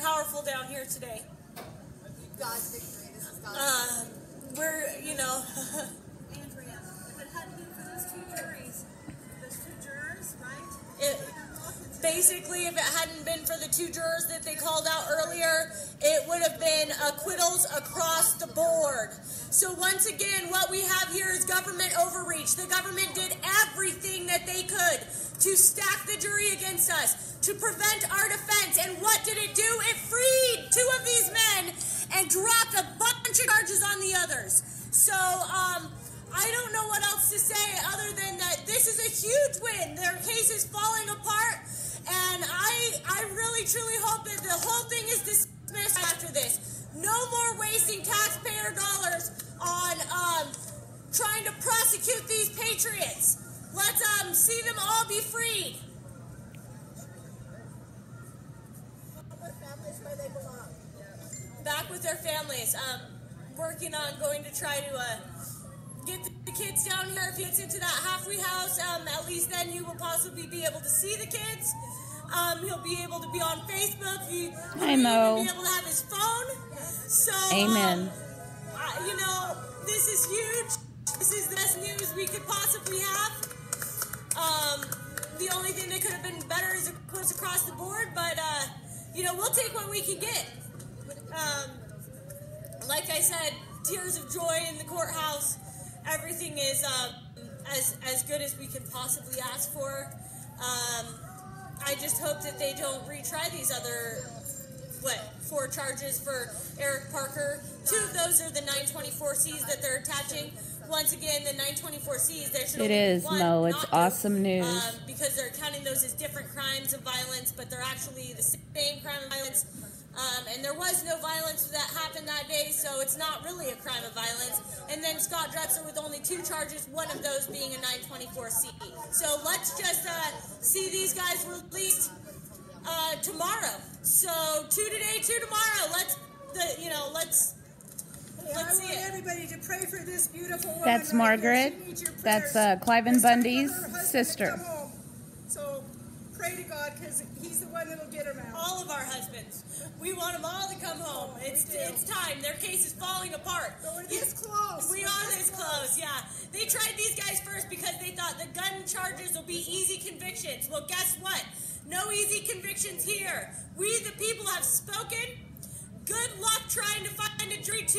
powerful down here today. God's victory. This is God's victory. We're, you know... Andrea, if it hadn't been for those two juries, those two jurors, right? Basically, if it hadn't been for the two jurors that they called out earlier, it would have been acquittals across the board. So once again, what we have here is government overreach. The government did everything that they could to stack the jury against us, to prevent our defense. And what did it do? It freed two of these men and dropped a bunch of charges on the others. So, I don't know what else to say other than that this is a huge win. Their case is falling apart, and I really truly hope that the whole thing is dismissed after this. No more wasting taxpayer dollars on trying to prosecute these patriots. Let's see them all be freed. Where they belong. Back with their families. Working on going to try to get the kids down here. If he gets into that halfway house, at least then you will possibly be able to see the kids. He'll be able to be on Facebook. Hi, Mo. He'll be able to have his phone. So, amen. You know, this is huge. This is the best news we could possibly have. The only thing that could have been better is acquittals across the board, but, you know, we'll take what we can get. Like I said, tears of joy in the courthouse. Everything is as good as we could possibly ask for. I just hope that they don't retry these other, 4 charges for Eric Parker. 2 of those are the 924Cs that they're attaching. Once again, the 924Cs, there should only be one. Mo. It's awesome news. Because they're counting those as different crimes of violence, but they're actually the same crime of violence. And there was no violence that happened that day, so it's not really a crime of violence. And then Scott Drexler with only 2 charges, one of those being a 924C. So let's just see these guys released tomorrow. So 2 today, 2 tomorrow. Let's see I want it. everybody to pray for this beautiful woman. That's right Margaret. here. She needs your That's prayers. Cliven It's time for Bundy's her husband to sister. come home. So pray to God, because he's the one that'll get him out. All of our husbands. We want them all to come home. It's time. Their case is falling apart. But we're this close. We are this close, yeah. They tried these guys first because they thought the gun charges will be easy convictions. Well, guess what? No easy convictions here. We, the people, have spoken. Good luck trying to find a jury to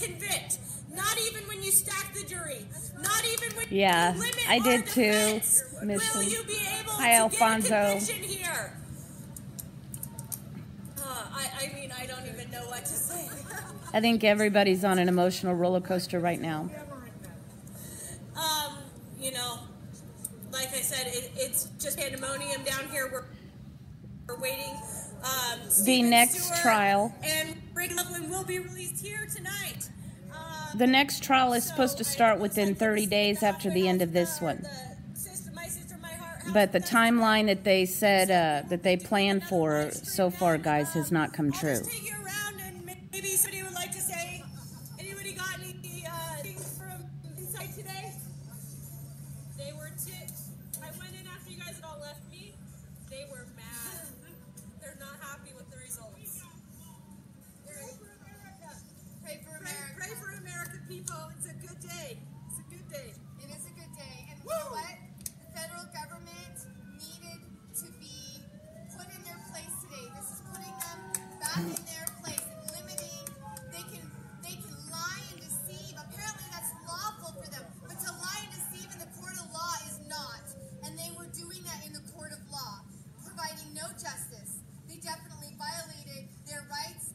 convict. Not even when you stack the jury. Not even when you limit I our did too. defense. Mission. Will you be able Hi, to Alfonso. get a conviction here? I mean, I don't even know what to say. I think everybody's on an emotional roller coaster right now. You know, like I said, it's just pandemonium down here. We're waiting. The next Stewart trial. and Rick Loveland will be released here tonight. The next trial is supposed to start within 30 days after the end of this one. But the timeline that they said that they planned for so far, guys, has not come true. I'll just take you around, and maybe somebody would like to say, anybody got any things from inside today? They were I went in after you guys had all left me. They were mad. They're not happy with the results. Pray for America. Pray for America, people. It's a good day. It's a good day. It is a good day. And you know what? The federal government needed to be put in their place today. This is putting them back in their place and limiting. They can lie and deceive. Apparently that's lawful for them. But to lie and deceive in the court of law is not. And they were doing that in the court of law, providing no justice. They definitely violated their rights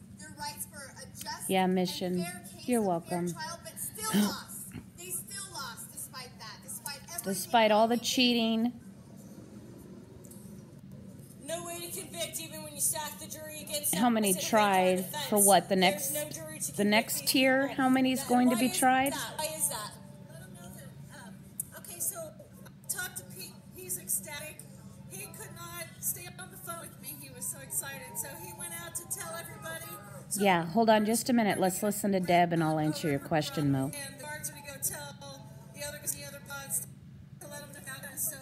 for a just Mission. and fair case, You're and welcome. fair trial, but still lost. They still lost despite that, despite everything. Despite all the cheating. No way to convict even when you stack the jury against How many tried for what? The next tier? How many is going to be tried? Why is that? Let them know that. Okay, so talk to Pete. He's ecstatic. He could not stay on the phone with me. He was so excited. So he went out to tell everybody. So Yeah, hold on just a minute. Let's listen to Deb and I'll answer your question, Mo. And the guards, we go tell the other pods to let them know. So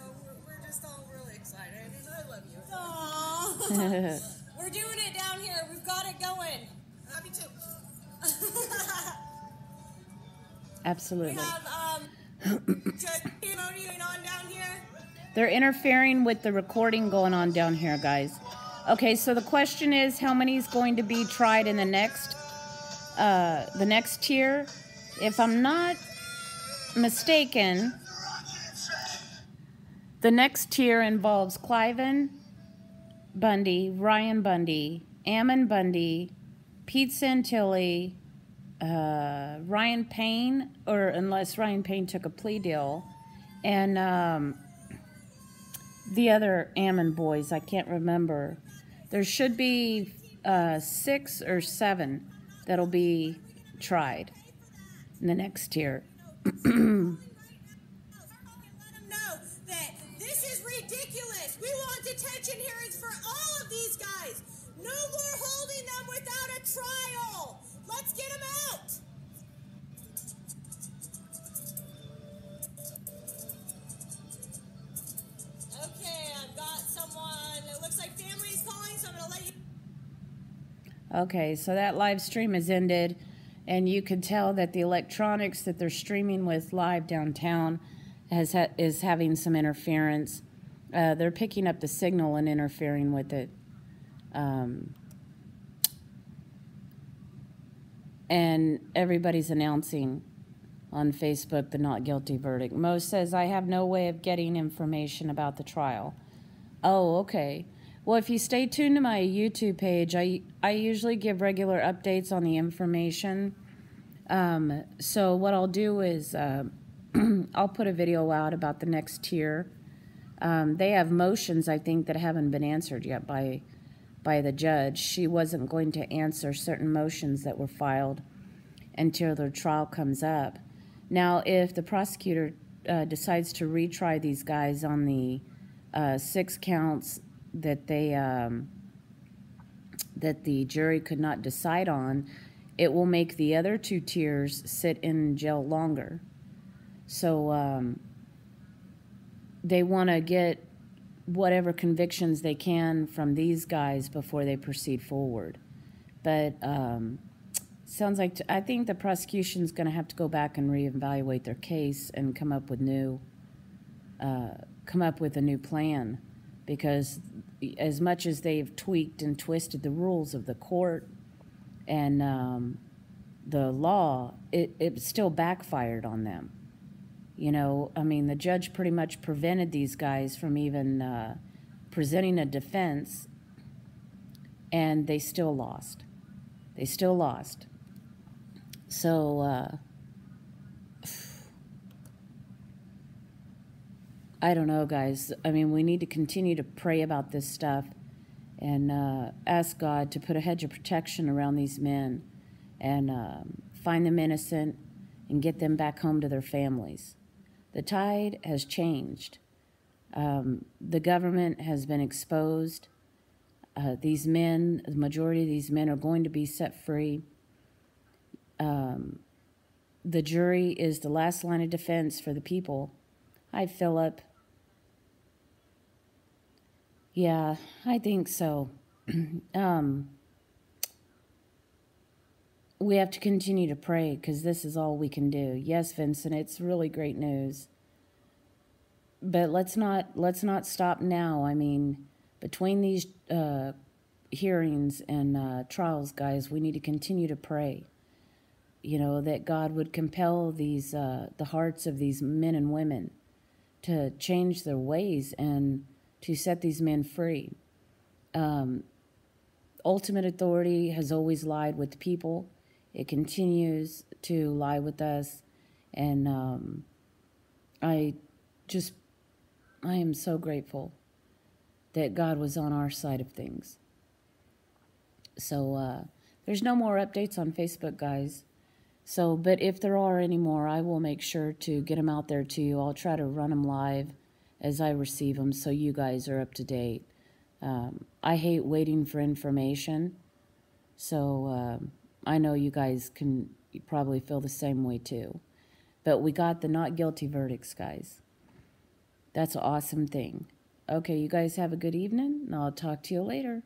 we're just all really excited. And I love you. Aww. We're doing it down here. here. We've got it going. Me too. Absolutely. We have just ceremony going on down here. They're interfering with the recording going on down here, guys. Okay, so the question is, how many is going to be tried in the next tier? If I'm not mistaken, the next tier involves Cliven Bundy, Ryan Bundy, Ammon Bundy, Pete Santilli, Ryan Payne, or unless Ryan Payne took a plea deal, and the other Ammon boys, I can't remember. There should be 6 or 7 that'll be tried in the next tier. Let them know that this is ridiculous. We want detention hearings for all of these guys. No more holding them without a trial. Let's get them out. Okay, I've got someone. It looks like family's calling, so I'm going to let you. Okay, so that live stream has ended, and you can tell that the electronics that they're streaming with live downtown is having some interference. They're picking up the signal and interfering with it. And everybody's announcing on Facebook the not guilty verdict. Mo says, I have no way of getting information about the trial. Oh, okay. Well, if you stay tuned to my YouTube page, I usually give regular updates on the information. So what I'll do is I'll put a video out about the next tier. They have motions, I think, that haven't been answered yet by the judge. She wasn't going to answer certain motions that were filed until their trial comes up. Now, if the prosecutor decides to retry these guys on the 6 counts that that the jury could not decide on, it will make the other 2 tiers sit in jail longer. So they want to get whatever convictions they can from these guys before they proceed forward. But sounds like I think the prosecution's going to have to go back and reevaluate their case and come up with a new plan, because as much as they've tweaked and twisted the rules of the court and the law, it still backfired on them. You know, I mean, the judge pretty much prevented these guys from even presenting a defense, and they still lost. They still lost. So, I don't know, guys. I mean, we need to continue to pray about this stuff and ask God to put a hedge of protection around these men and find them innocent and get them back home to their families. The tide has changed. The government has been exposed. These men, the majority of these men are going to be set free. The jury is the last line of defense for the people. Hi, Philip. Yeah, I think so. We have to continue to pray because this is all we can do. Yes, Vincent, it's really great news. But let's not stop now. I mean, between these hearings and trials, guys, we need to continue to pray. You know, that God would compel these the hearts of these men and women to change their ways and to set these men free. Ultimate authority has always lied with the people. It continues to lie with us. And I am so grateful that God was on our side of things. So there's no more updates on Facebook, guys. So, but if there are any more, I will make sure to get them out there to you. I'll try to run them live as I receive them so you guys are up to date. I hate waiting for information. So I know you guys can probably feel the same way too. But we got the not guilty verdicts, guys. That's an awesome thing. Okay, you guys have a good evening, and I'll talk to you later.